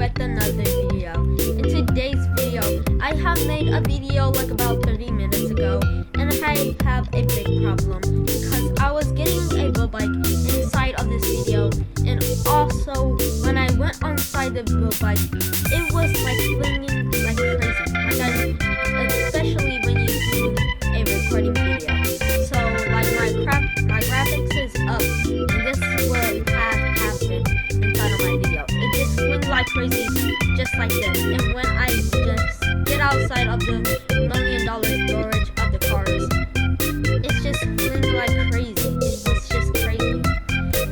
with another video. In today's video, I have made a video like about 30 minutes ago, and I have a big problem because I was getting a bull bike inside of this video, and also when I went inside the bull bike, it was like flinging like crazy, especially when you do a recording video. So like my graphics is up, and this would have happened inside of my video. It just flings like crazy, just like this. And when I just get outside of the $1 million storage of the cars, it's just flings like crazy. It was just crazy.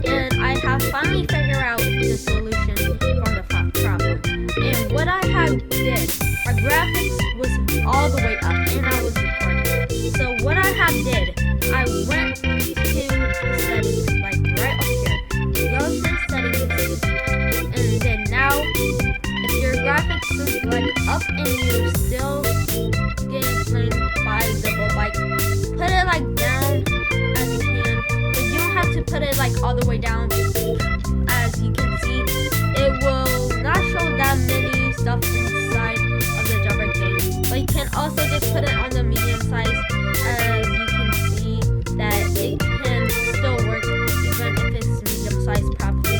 And I have finally figured out the solution for the problem. And what I have did, my graphics was all the way up, and I was recording. So what I have did, I went to settings, like right up here. Go to settings, and then now, if your graphics is like up and you're still getting flamed by the bull bike, put it like down as you can. But you don't have to put it like all the way down. As you can see, it will not show that many stuff inside of the jailbreak game. But you can also just put it on the medium size, as you can see that it can still work even if it's medium size properly.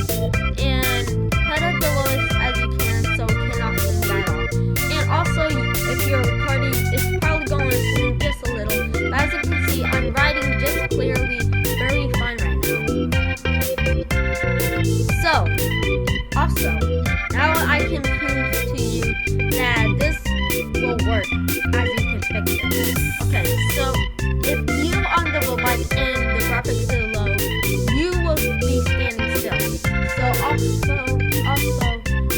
And put it the lowest as you can so it cannot swing that off. And also, if you're recording, it's probably going to swing just a little. But as you can see, I'm riding just clearly very fine right now. So, also, now I can prove to you that this will work as you can fix it. Okay, so if you on the bull bike and the graphics are low, you will be standing still. So also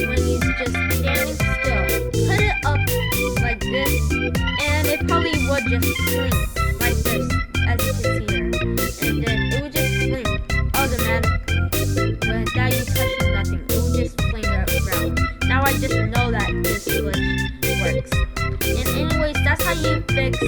when you're just standing still, put it up like this, and it probably would just swing like this, as you can see here. And then it would just swing automatically without you touching nothing. It would just fling around. Now I just know that this glitch works. And anyways, that's how you fix